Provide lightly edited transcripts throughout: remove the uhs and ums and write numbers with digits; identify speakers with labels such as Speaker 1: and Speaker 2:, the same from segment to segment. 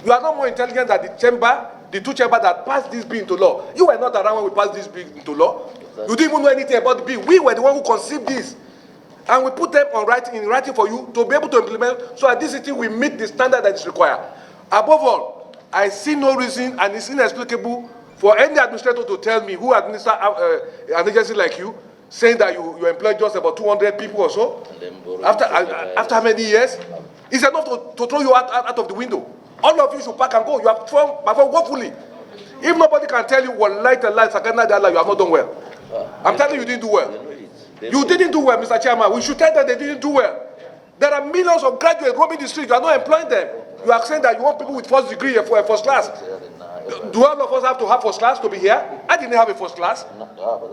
Speaker 1: You are not more intelligent than the two chambers that passed this bill into law. You were not around when we passed this bill into law. You didn't even know anything about the bill. We were the one who conceived this. And we put them in writing for you to be able to implement so that this city will meet the standard that is required. Above all, I see no reason, and it's inexplicable for any administrator to tell me who administers an agency like you, saying that you employ just about 200 people or so, after how many years? It's enough to throw you out of the window. All of you should pack and go. You have performed woefully. If nobody can tell you, well, light and light, you have not done well. I'm telling you, you didn't do well. You didn't do well, Mr. Chairman. We should tell them they didn't do well. There are millions of graduates roaming the street. You are not employing them. You are saying that you want people with first degree for a first class. Do all of us have to have first class to be here? I didn't have a first class,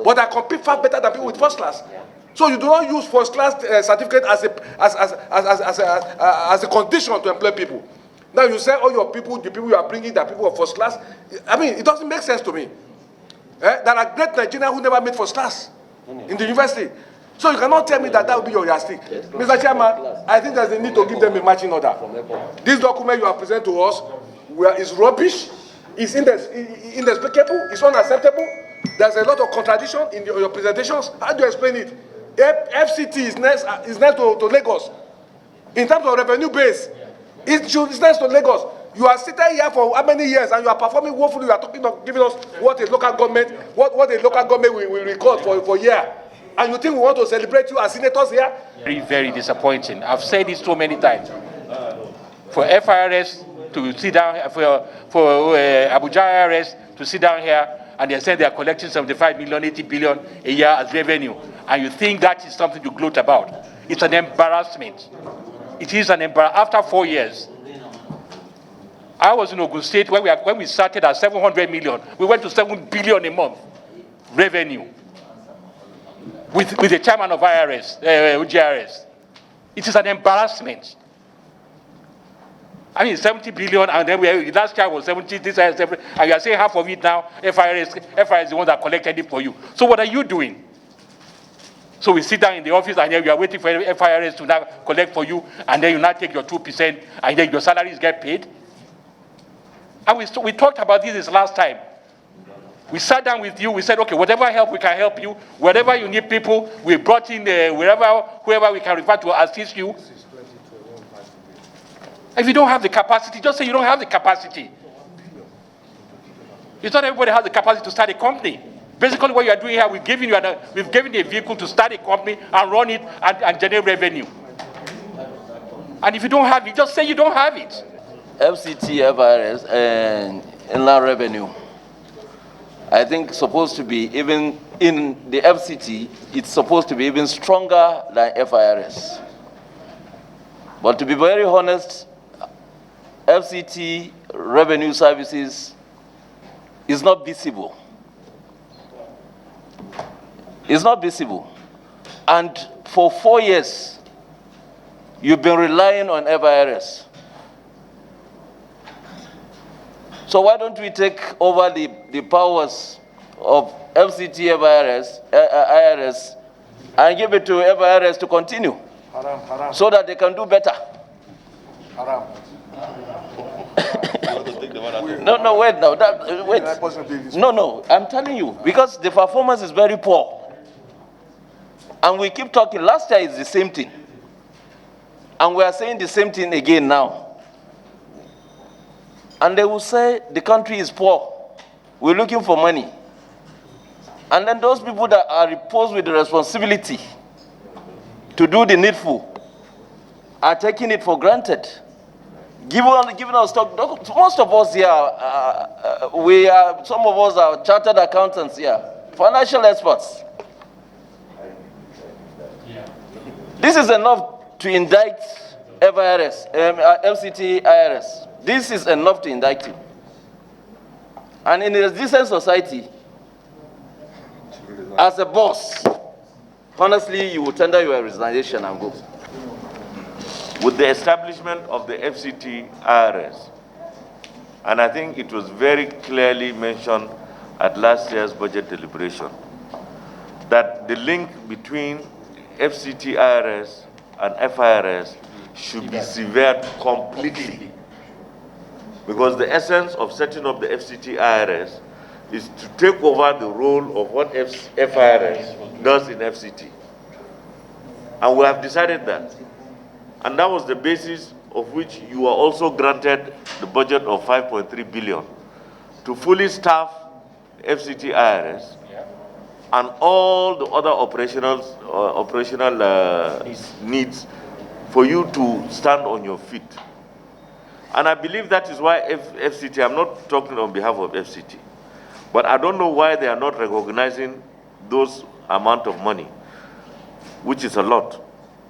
Speaker 1: but I compete far better than people with first class. So you do not use first class certificate as a condition to employ people. Now you say all your people, the people you are bringing, that people of first class. I mean, it doesn't make sense to me. There are great Nigerians who never made first class in the university. So you cannot tell me that that will be your yardstick. Mr. Chairman, I think there's a need to give them a matching order. This document you have presented to us is rubbish, it's inexplicable, it's unacceptable. There's a lot of contradiction in your presentations. How do you explain it? FCT is next to Lagos. In terms of revenue base, it's next to Lagos. You are sitting here for how many years and you are performing woefully. You are talking about giving us what a local government, what a local government will record for a year. And you think we want to celebrate you as senators here?
Speaker 2: Very, very disappointing. I've said this so many times. For FIRS to sit down, for Abuja IRS to sit down here and they say they are collecting 75 million, 80 billion a year as revenue, and you think that is something to gloat about. It's an embarrassment. It is an embarrassment. After 4 years, I was in Ogun State when we started at 700 million. We went to 7 billion a month revenue with the chairman of IRS, GRS. It is an embarrassment. I mean, 70 billion, and then last year was 70, this year 70, and you are saying half of it now, FIRS is the one that collected it for you. So what are you doing? So we sit down in the office, and then we are waiting for FIRS to now collect for you, and then you now take your 2%, and then your salaries get paid. And we talked about this last time. We sat down with you, we said, okay, whatever help we can help you, wherever you need people, we brought in whoever we can refer to assist you. If you don't have the capacity, just say you don't have the capacity. It's not everybody has the capacity to start a company. Basically what you are doing here, we've given you a vehicle to start a company and run it and generate revenue. And if you don't have it, just say you don't have it.
Speaker 3: FCT, FIRS, and inland revenue, I think supposed to be even in the FCT, it's supposed to be even stronger than FIRS. But to be very honest, FCT revenue services is not visible. It's not visible. And for 4 years, you've been relying on FIRS. So why don't we take over the powers of FCT, IRS, and give it to FIRS to continue, so that they can do better? No, wait now. Wait. No, I'm telling you, because the performance is very poor. And we keep talking, last year is the same thing. And we are saying the same thing again now. And they will say the country is poor. We're looking for money. And then those people that are imposed with the responsibility to do the needful are taking it for granted. Giving us stock. Most of us here, some of us are chartered accountants here, financial experts. This is enough to indict FCT, IRS. This is enough to indict you. And in a decent society, as a boss, honestly, you will tender your resignation and go.
Speaker 4: With the establishment of the FCT IRS, and I think it was very clearly mentioned at last year's budget deliberation, that the link between FCT IRS and FIRS should be severed completely. Because the essence of setting up the FCT IRS is to take over the role of what FIRS does in FCT. And we have decided that. And that was the basis of which you are also granted the budget of 5.3 billion to fully staff FCT IRS and all the other operational needs for you to stand on your feet. And I believe that is why FCT, I'm not talking on behalf of FCT, but I don't know why they are not recognizing those amount of money, which is a lot.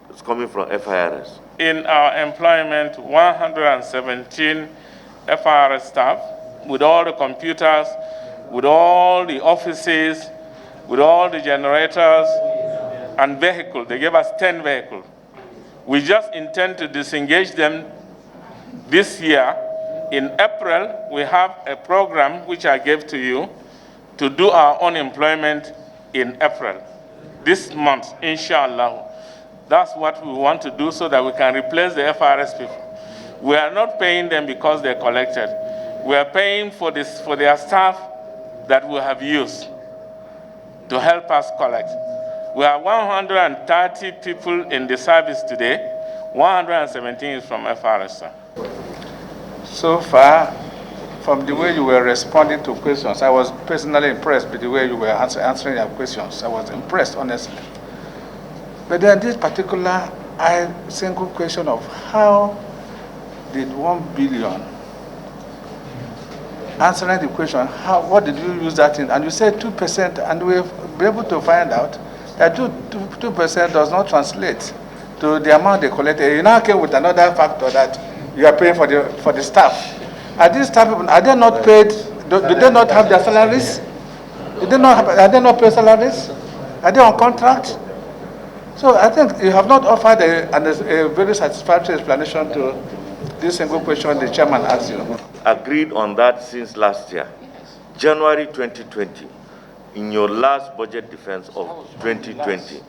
Speaker 4: It's coming from FIRS.
Speaker 5: In our employment, 117 FIRS staff, with all the computers, with all the offices, with all the generators and vehicles. They gave us 10 vehicles. We just intend to disengage them this year. In April, we have a program which I gave to you to do our unemployment in April. This month, inshallah. That's what we want to do so that we can replace the FIRS people. We are not paying them because they're collected. We are paying for their staff that we have used to help us collect. We have 130 people in the service today. 117 is from FIRS.
Speaker 6: So far, from the way you were responding to questions, I was personally impressed with the way you were answering your questions. I was impressed, honestly. But then this particular single question of how did 1 billion, answering the question, what did you use that in? And you said 2%, and we've been able to find out that 2% does not translate to the amount they collected. You now came with another factor that you are paying for the staff. Are these staff people, are they not paid? Do they not have their salaries? Are they not paid salaries? Are they on contract? So I think you have not offered a very satisfactory explanation to this single question the chairman asked you.
Speaker 4: Agreed on that since last year, January 2020, in your last budget defense of 2020.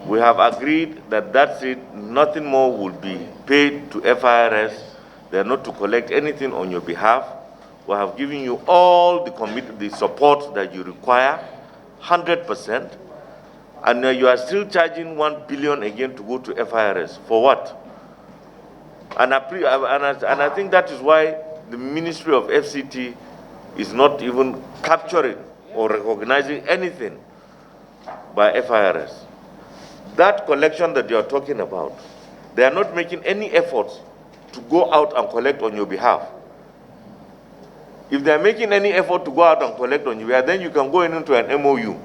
Speaker 4: We have agreed that that's it, nothing more will be paid to FIRS. They are not to collect anything on your behalf. We have given you all the support that you require, 100%. And you are still charging 1 billion again to go to FIRS. For what? And I think that is why the Ministry of FCT is not even capturing or recognizing anything by FIRS. That collection that you are talking about, they are not making any efforts to go out and collect on your behalf. If they are making any effort to go out and collect on your behalf, then you can go into an MOU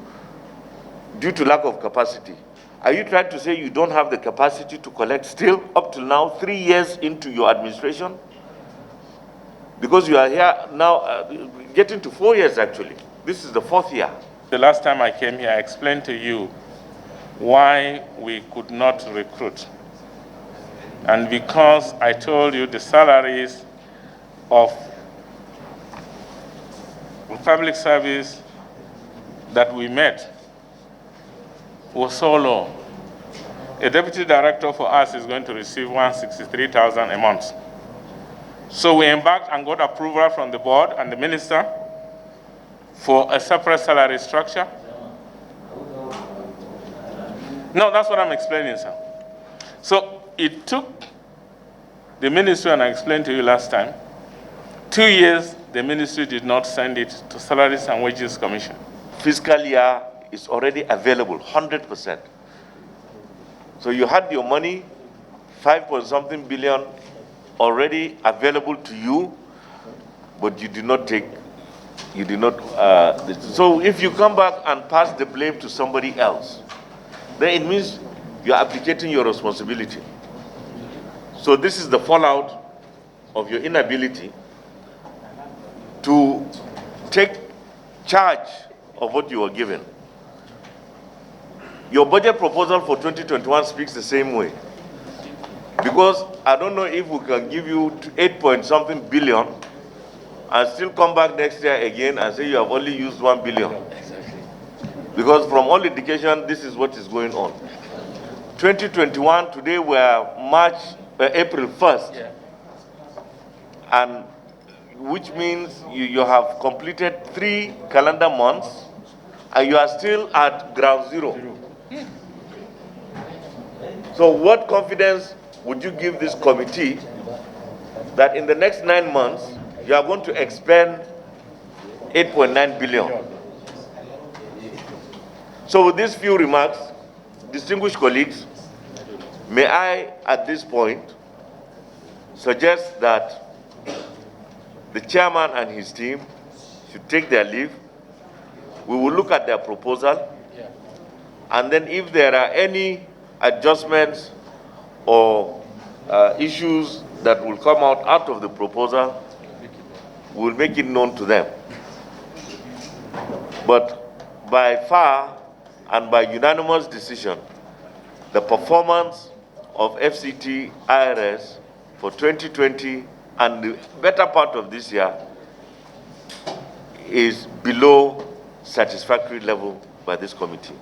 Speaker 4: due to lack of capacity. Are you trying to say you don't have the capacity to collect still up till now, 3 years into your administration? Because you are here now, getting to 4 years actually. This is the 4th year.
Speaker 5: The last time I came here, I explained to you why we could not recruit. And because I told you the salaries of public service that we met was so low. A deputy director for us is going to receive 163,000 a month. So we embarked and got approval from the board and the minister for a separate salary structure. No, that's what I'm explaining, sir. So it took the ministry, and I explained to you last time, 2 years the ministry did not send it to Salaries and Wages Commission.
Speaker 4: Fiscal year is already available, 100%. So you had your money, 5.something billion, already available to you, but you did not take, so if you come back and pass the blame to somebody else, then it means you're abdicating your responsibility. So this is the fallout of your inability to take charge of what you were given. Your budget proposal for 2021 speaks the same way. Because I don't know if we can give you 8-point-something billion and still come back next year again and say you have only used 1 billion. Because from all indication, this is what is going on. 2021, today we are April 1st. Yeah. And which means you have completed 3 calendar months and you are still at ground zero. So what confidence would you give this committee that in the next 9 months, you are going to expend 8.9 billion? So with these few remarks, distinguished colleagues, may I, at this point, suggest that the chairman and his team should take their leave. We will look at their proposal, and then if there are any adjustments or issues that will come out of the proposal, we'll make it known to them. But by far and by unanimous decision, the performance of FCT IRS for 2020 and the better part of this year is below satisfactory level by this committee.